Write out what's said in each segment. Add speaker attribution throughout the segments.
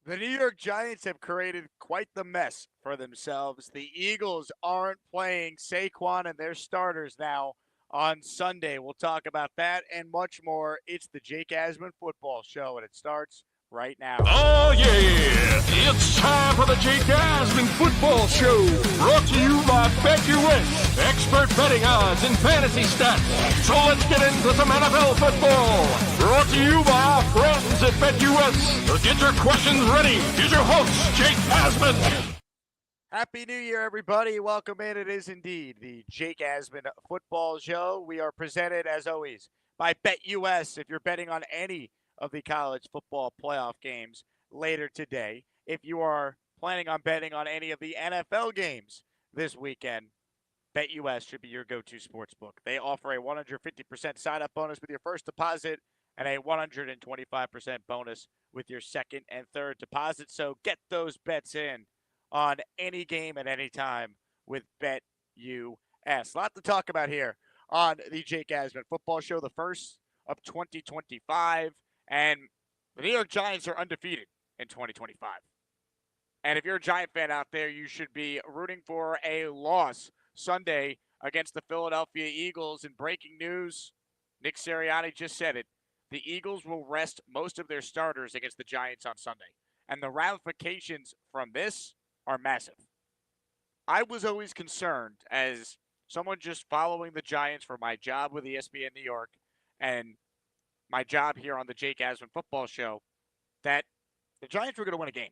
Speaker 1: The New York Giants have created quite the mess for themselves. The Eagles aren't playing Saquon and their starters now on Sunday. We'll talk about that and much more. It's the Jake Asman Football Show, and it starts right now.
Speaker 2: Oh, yeah. It's time for the Jake Asman Football Show. Brought to you by BetUS. Expert betting odds and fantasy stats. So let's get into some NFL football. Brought to you by our friends at BetUS. So get your questions ready. Here's your host, Jake Asman.
Speaker 1: Happy New Year, everybody. Welcome in. It is indeed the Jake Asman Football Show. We are presented, as always, by BetUS. If you're betting on any of the college football playoff games later today, if you are planning on betting on any of the NFL games this weekend, BetUS should be your go-to sports book. They offer a 150% sign-up bonus with your first deposit and a 125% bonus with your second and third deposit. So get those bets in on any game at any time with BetUS. A lot to talk about here on the Jake Asman Football Show, the first of 2025. And the New York Giants are undefeated in 2025. And if you're a Giant fan out there, you should be rooting for a loss Sunday against the Philadelphia Eagles. In breaking news, Nick Sirianni just said it. The Eagles will rest most of their starters against the Giants on Sunday. And the ramifications from this are massive. I was always concerned as someone just following the Giants for my job with ESPN New York and my job here on the Jake Asman Football Show that the Giants were going to win a game.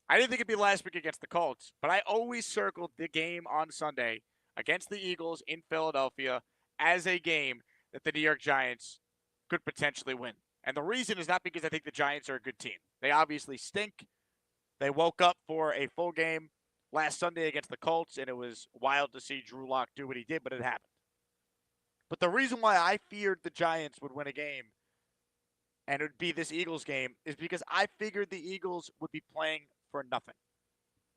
Speaker 1: I didn't think it'd be last week against the Colts, but I always circled the game on Sunday against the Eagles in Philadelphia as a game that the New York Giants could potentially win. And the reason is not because I think the Giants are a good team. They obviously stink. They woke up for a full game last Sunday against the Colts, and it was wild to see Drew Lock do what he did, but it happened. But the reason why I feared the Giants would win a game, and it would be this Eagles game, is because I figured the Eagles would be playing for nothing.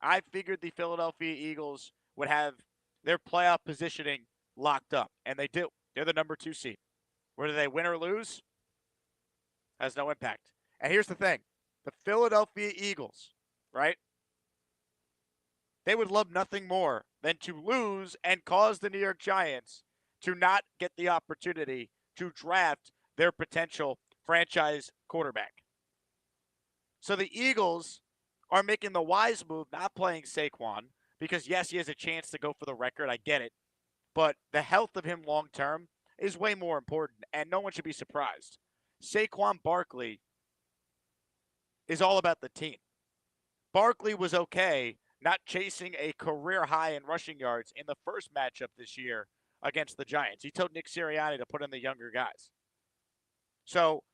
Speaker 1: I figured the Philadelphia Eagles would have their playoff positioning locked up, and they do. They're the number 2 seed. Whether they win or lose has no impact. And here's the thing. The Philadelphia Eagles, right? They would love nothing more than to lose and cause the New York Giants to not get the opportunity to draft their potential franchise quarterback. So the Eagles are making the wise move, not playing Saquon, because yes, he has a chance to go for the record. I get it. But the health of him long term is way more important, and no one should be surprised. Saquon Barkley is all about the team. Barkley was okay not chasing a career high in rushing yards in the first matchup this year against the Giants. He told Nick Sirianni to put in the younger guys. So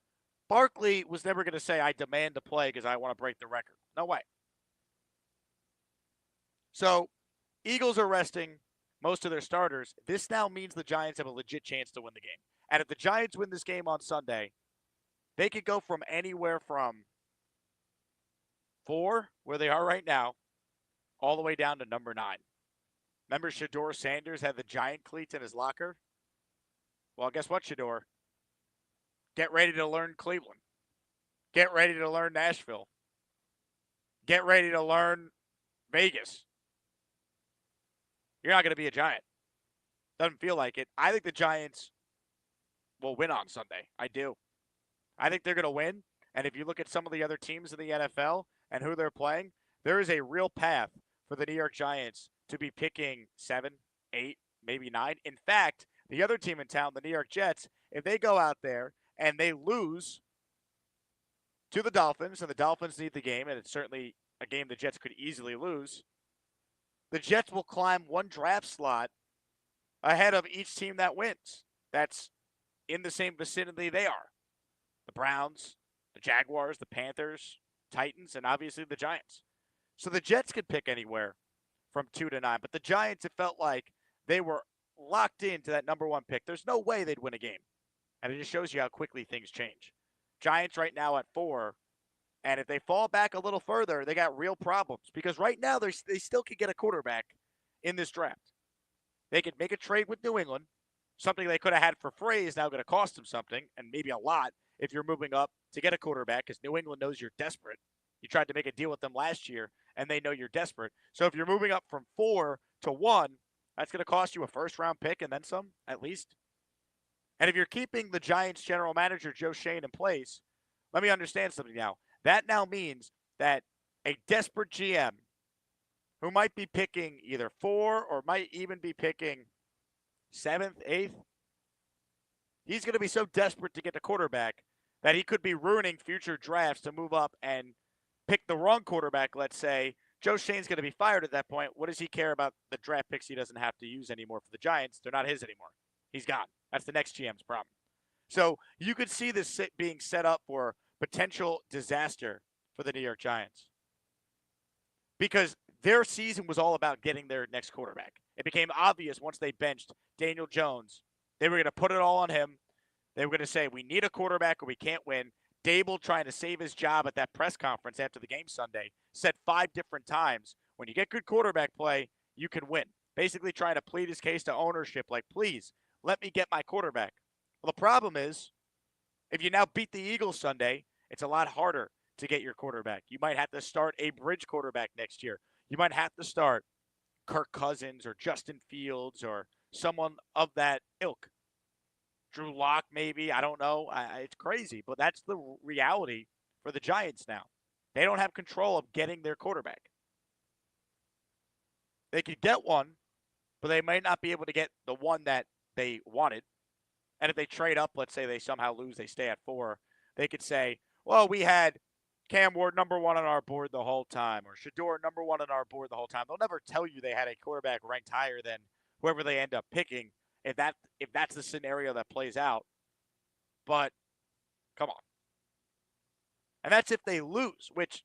Speaker 1: Barkley was never going to say, I demand to play because I want to break the record. No way. So Eagles are resting most of their starters. This now means the Giants have a legit chance to win the game. And if the Giants win this game on Sunday, they could go from anywhere from 4, where they are right now, all the way down to number 9. Remember Shedeur Sanders had the Giant cleats in his locker? Well, guess what, Shedeur? Get ready to learn Cleveland. Get ready to learn Nashville. Get ready to learn Vegas. You're not going to be a Giant. Doesn't feel like it. I think the Giants will win on Sunday. I do. I think they're going to win. And if you look at some of the other teams in the NFL and who they're playing, there is a real path for the New York Giants to be picking 7, 8, maybe 9. In fact, the other team in town, the New York Jets, if they go out there and they lose to the Dolphins, and the Dolphins need the game, and it's certainly a game the Jets could easily lose, the Jets will climb one draft slot ahead of each team that wins. That's in the same vicinity they are. The Browns, the Jaguars, the Panthers, Titans, and obviously the Giants. So the Jets could pick anywhere from 2 to 9. But the Giants, it felt like they were locked into that number 1 pick. There's no way they'd win a game. And it just shows you how quickly things change. Giants right now at 4. And if they fall back a little further, they got real problems. Because right now, they still could get a quarterback in this draft. They could make a trade with New England. Something they could have had for free is now going to cost them something, and maybe a lot if you're moving up to get a quarterback, because New England knows you're desperate. You tried to make a deal with them last year, and they know you're desperate. So if you're moving up from 4 to 1, that's going to cost you a first-round pick and then some, at least. And if you're keeping the Giants general manager, Joe Schoen, in place, let me understand something now. That now means that a desperate GM who might be picking either 4 or might even be picking 7th, 8th, he's going to be so desperate to get the quarterback that he could be ruining future drafts to move up and pick the wrong quarterback, let's say. Joe Schoen's going to be fired at that point. What does he care about the draft picks he doesn't have to use anymore for the Giants? They're not his anymore. He's gone. That's the next GM's problem. So you could see this being set up for potential disaster for the New York Giants because their season was all about getting their next quarterback. It became obvious once they benched Daniel Jones. They were going to put it all on him. They were going to say, we need a quarterback or we can't win. Dable, trying to save his job at that press conference after the game Sunday, said 5 different times, when you get good quarterback play, you can win. Basically trying to plead his case to ownership, like, please, let me get my quarterback. Well, the problem is, if you now beat the Eagles Sunday, it's a lot harder to get your quarterback. You might have to start a bridge quarterback next year. You might have to start Kirk Cousins or Justin Fields or someone of that ilk. Drew Lock, maybe. I don't know. It's crazy, but that's the reality for the Giants now. They don't have control of getting their quarterback. They could get one, but they might not be able to get the one that they wanted. And if they trade up, let's say they somehow lose, they stay at 4, they could say, well, we had Cam Ward number 1 on our board the whole time, or Shador number 1 on our board the whole time. They'll never tell you they had a quarterback ranked higher than whoever they end up picking if that's the scenario that plays out. But come on. And that's if they lose, which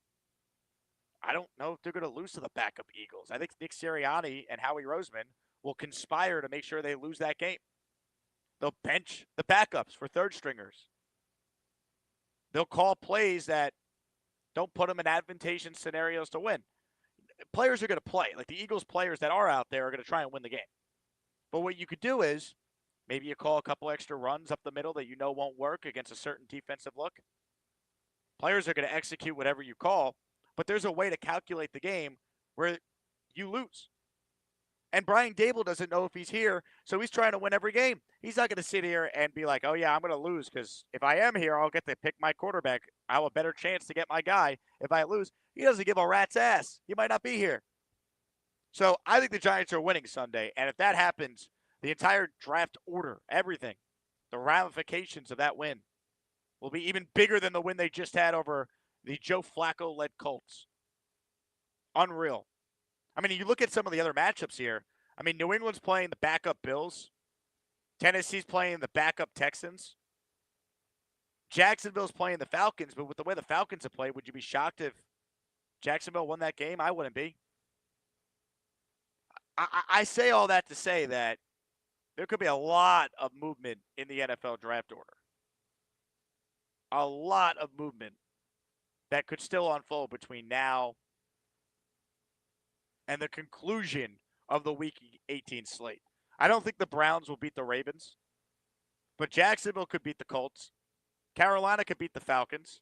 Speaker 1: I don't know if they're going to lose to the backup Eagles. I think Nick Sirianni and Howie Roseman will conspire to make sure they lose that game. They'll bench the backups for third stringers. They'll call plays that don't put them in advantageous scenarios to win. Players are going to play. Like the Eagles players that are out there are going to try and win the game. But what you could do is maybe you call a couple extra runs up the middle that you know won't work against a certain defensive look. Players are going to execute whatever you call, but there's a way to calculate the game where you lose. And Brian Dable doesn't know if he's here, so he's trying to win every game. He's not going to sit here and be like, oh, yeah, I'm going to lose because if I am here, I'll get to pick my quarterback. I'll have a better chance to get my guy if I lose. He doesn't give a rat's ass. He might not be here. So I think the Giants are winning Sunday, and if that happens, the entire draft order, everything, the ramifications of that win will be even bigger than the win they just had over the Joe Flacco-led Colts. Unreal. I mean, you look at some of the other matchups here. I mean, New England's playing the backup Bills. Tennessee's playing the backup Texans. Jacksonville's playing the Falcons, but with the way the Falcons have played, would you be shocked if Jacksonville won that game? I wouldn't be. I say all that to say that there could be a lot of movement in the NFL draft order. A lot of movement that could still unfold between now and the conclusion of the Week 18 slate. I don't think the Browns will beat the Ravens, but Jacksonville could beat the Colts. Carolina could beat the Falcons.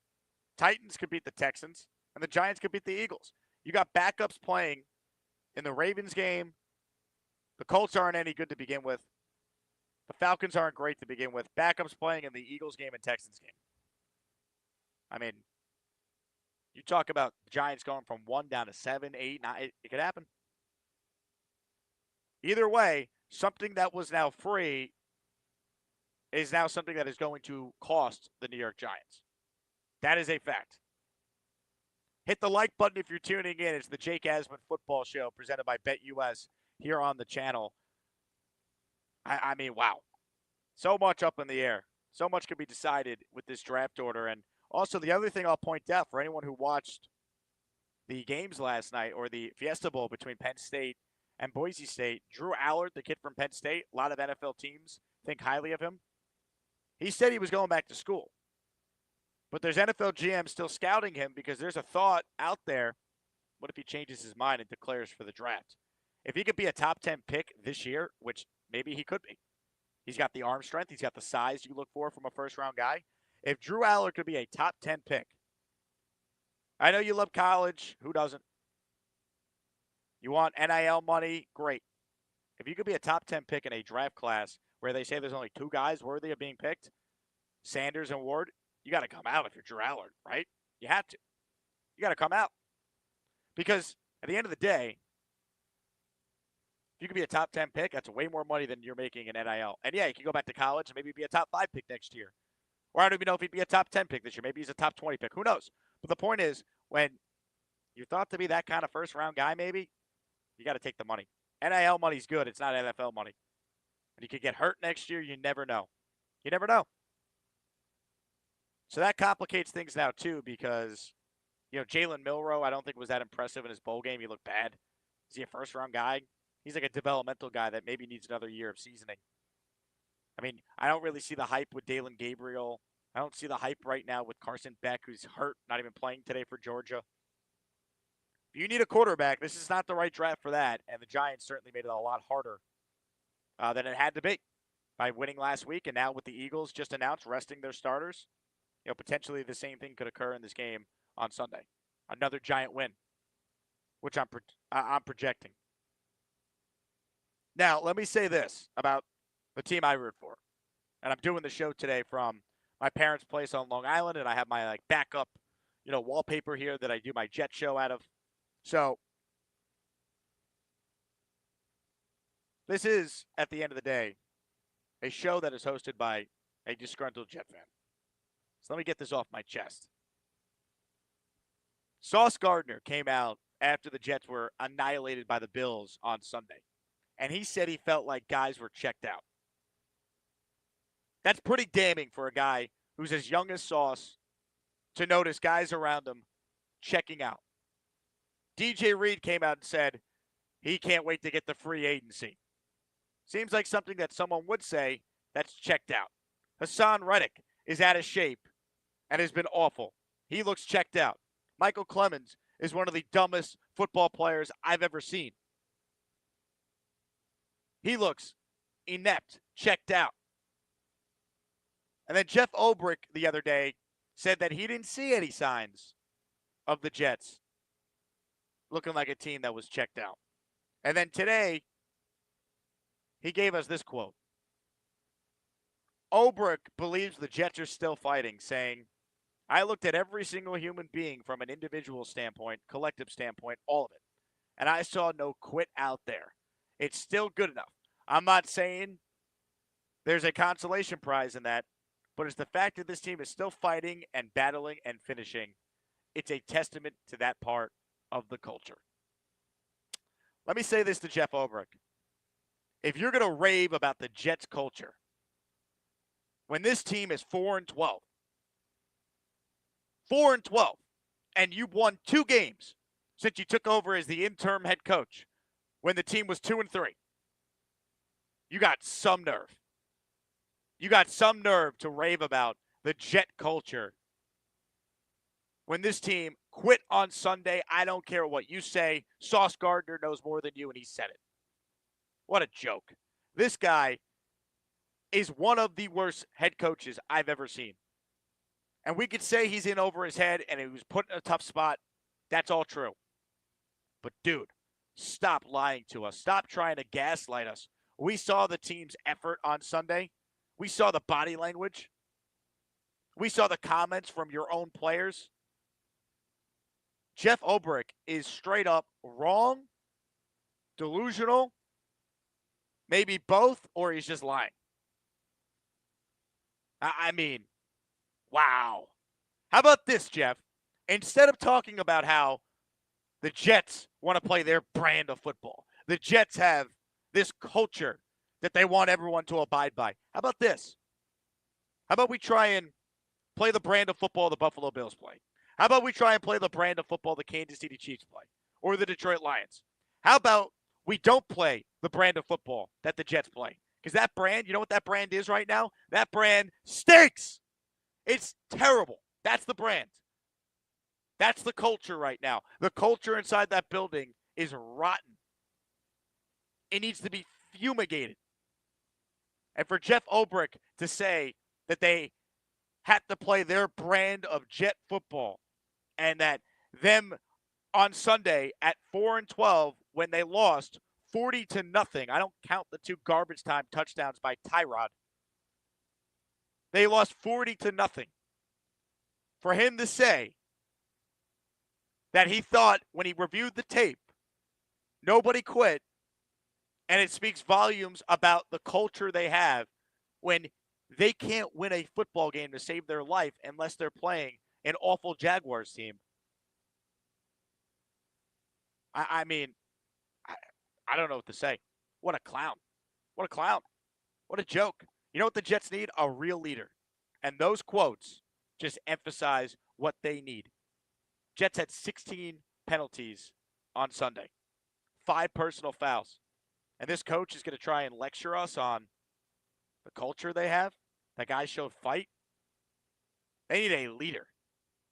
Speaker 1: Titans could beat the Texans. And the Giants could beat the Eagles. You got backups playing in the Ravens game. The Colts aren't any good to begin with. The Falcons aren't great to begin with. Backups playing in the Eagles game and Texans game. I mean, you talk about the Giants going from 1 down to 7, 8, 9. It could happen. Either way, something that was now free is now something that is going to cost the New York Giants. That is a fact. Hit the like button if you're tuning in. It's the Jake Asman Football Show presented by BetUS here on the channel. I mean, wow. So much up in the air. So much can be decided with this draft order. And also, the other thing I'll point out for anyone who watched the games last night or the Fiesta Bowl between Penn State and Boise State, Drew Allard, the kid from Penn State, a lot of NFL teams think highly of him. He said he was going back to school. But there's NFL GMs still scouting him because there's a thought out there. What if he changes his mind and declares for the draft? If he could be a top 10 pick this year, which maybe he could be. He's got the arm strength. He's got the size you look for from a first-round guy. If Drew Allard could be a top 10 pick, I know you love college. Who doesn't? You want NIL money? Great. If you could be a top 10 pick in a draft class where they say there's only two guys worthy of being picked, Sanders and Ward, you got to come out if you're Drew Allard, right? You have to. You got to come out. Because at the end of the day, if you could be a top 10 pick, that's way more money than you're making in NIL. And yeah, you can go back to college and maybe be a top 5 pick next year. Or I don't even know if he'd be a top 10 pick this year. Maybe he's a top 20 pick. Who knows? But the point is, when you're thought to be that kind of first round guy, maybe, you got to take the money. NIL money's good. It's not NFL money. And you could get hurt next year. You never know. You never know. So that complicates things now, too, because, Jalen Milroe, I don't think was that impressive in his bowl game. He looked bad. Is he a first round guy? He's like a developmental guy that maybe needs another year of seasoning. I mean, I don't really see the hype with Dalen Gabriel. I don't see the hype right now with Carson Beck, who's hurt, not even playing today for Georgia. If you need a quarterback, this is not the right draft for that. And the Giants certainly made it a lot harder than it had to be by winning last week. And now with the Eagles just announced resting their starters, potentially the same thing could occur in this game on Sunday. Another Giant win, which I'm projecting. Now, let me say this about the team I root for. And I'm doing the show today from my parents' place on Long Island, and I have my backup, wallpaper here that I do my Jet show out of. So this is, at the end of the day, a show that is hosted by a disgruntled Jet fan. So let me get this off my chest. Sauce Gardner came out after the Jets were annihilated by the Bills on Sunday, and he said he felt like guys were checked out. That's pretty damning for a guy who's as young as Sauce to notice guys around him checking out. DJ Reed came out and said he can't wait to get the free agency. Seems like something that someone would say that's checked out. Hassan Reddick is out of shape and has been awful. He looks checked out. Michael Clemens is one of the dumbest football players I've ever seen. He looks inept, checked out. And then Jeff Ulbrich the other day said that he didn't see any signs of the Jets looking like a team that was checked out. And then today, he gave us this quote. Ulbrich believes the Jets are still fighting, saying, I looked at every single human being from an individual standpoint, collective standpoint, all of it. And I saw no quit out there. It's still good enough. I'm not saying there's a consolation prize in that, but it's the fact that this team is still fighting and battling and finishing. It's a testament to that part of the culture. Let me say this to Jeff Ulbrich. If you're going to rave about the Jets culture, when this team is 4-12, 4-12, and you've won 2 games since you took over as the interim head coach when the team was 2-3, you got some nerve. You got some nerve to rave about the Jet culture. When this team quit on Sunday, I don't care what you say. Sauce Gardner knows more than you, and he said it. What a joke. This guy is one of the worst head coaches I've ever seen. And we could say he's in over his head and he was put in a tough spot. That's all true. But, dude, stop lying to us. Stop trying to gaslight us. We saw the team's effort on Sunday. We saw the body language. We saw the comments from your own players. Jeff Ulbrich is straight up wrong, delusional, maybe both, or he's just lying. I mean, wow. How about this, Jeff? Instead of talking about how the Jets want to play their brand of football, the Jets have this culture that they want everyone to abide by. How about this? How about we try and play the brand of football the Buffalo Bills play? How about we try and play the brand of football the Kansas City Chiefs play or the Detroit Lions? How about we don't play the brand of football that the Jets play? Because that brand, you know what that brand is right now? That brand stinks. It's terrible. That's the brand. That's the culture right now. The culture inside that building is rotten. It needs to be fumigated. And for Jeff Ulbrich to say that they had to play their brand of Jet football and that them on Sunday at 4-12 when they lost 40-0. I don't count the 2 garbage time touchdowns by Tyrod. They lost 40-0. For him to say that he thought when he reviewed the tape, nobody quit, and it speaks volumes about the culture they have when they can't win a football game to save their life unless they're playing an awful Jaguars team. I mean, I don't know what to say. What a clown. What a clown. What a joke. You know what the Jets need? A real leader. And those quotes just emphasize what they need. Jets had 16 penalties on Sunday, 5 personal fouls. And this coach is going to try and lecture us on the culture they have. That guy showed fight. They need a leader.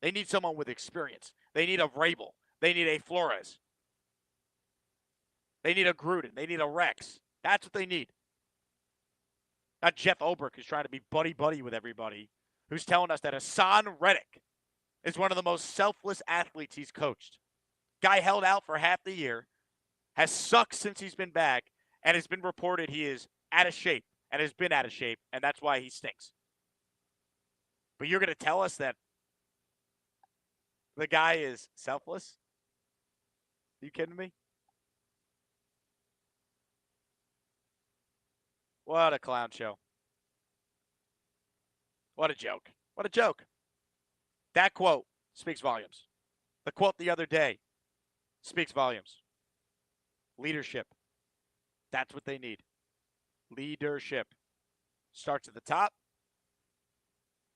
Speaker 1: They need someone with experience. They need a Vrabel. They need a Flores. They need a Gruden. They need a Rex. That's what they need. Not Jeff Ulbrich, who's trying to be buddy-buddy with everybody, who's telling us that Hassan Reddick is one of the most selfless athletes he's coached. Guy held out for half the year, has sucked since he's been back, and has been reported he is out of shape and has been out of shape, and that's why he stinks. But you're going to tell us that the guy is selfless? Are you kidding me? What a clown show. What a joke. What a joke. That quote speaks volumes. The quote the other day speaks volumes. Leadership. That's what they need. Leadership. Starts at the top,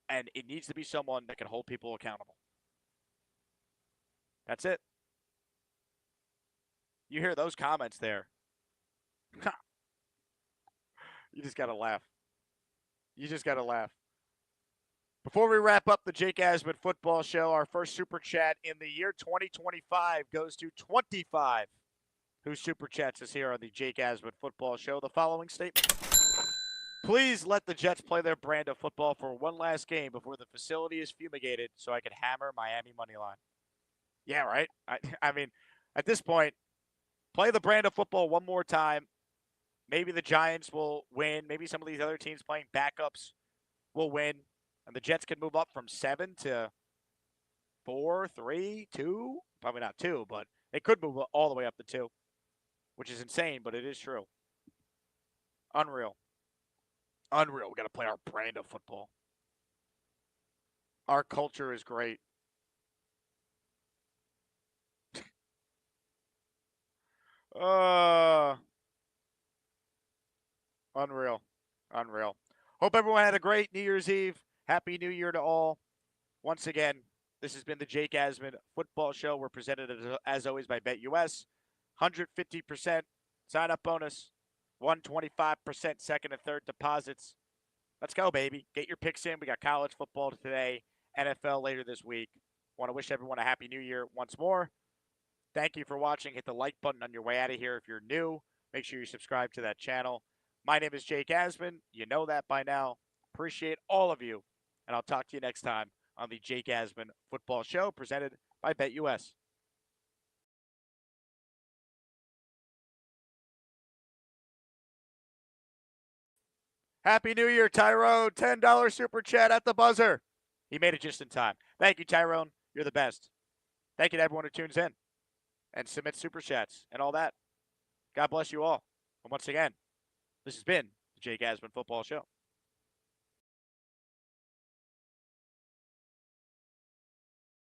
Speaker 1: and it needs to be someone that can hold people accountable. That's it. You hear those comments there. You just got to laugh. You just got to laugh. Before we wrap up the Jake Asman Football Show, our first Super Chat in the year 2025 goes to 25, whose Super Chats is here on the Jake Asman Football Show. The following statement. Please let the Jets play their brand of football for one last game before the facility is fumigated so I can hammer Miami money line. Yeah, right? I mean, at this point, play the brand of football one more time. Maybe the Giants will win. Maybe some of these other teams playing backups will win. And the Jets can move up from 7 to 4, 3, 2. Probably not 2, but they could move all the way up to 2, which is insane, but it is true. Unreal. Unreal. We got to play our brand of football. Our culture is great. Unreal. Unreal. Hope everyone had a great New Year's Eve. Happy New Year to all. Once again, this has been the Jake Asman Football Show. We're presented, as always, by BetUS. 150% sign-up bonus. 125% second and third deposits. Let's go, baby. Get your picks in. We got college football today, NFL later this week. Want to wish everyone a happy New Year once more. Thank you for watching. Hit the like button on your way out of here if you're new. Make sure you subscribe to that channel. My name is Jake Asman. You know that by now. Appreciate all of you. And I'll talk to you next time on the Jake Asman Football Show presented by BetUS. Happy New Year, Tyrone. $10 super chat at the buzzer. He made it just in time. Thank you, Tyrone. You're the best. Thank you to everyone who tunes in and submits super chats and all that. God bless you all. And once again, this has been the Jake Asman Football Show.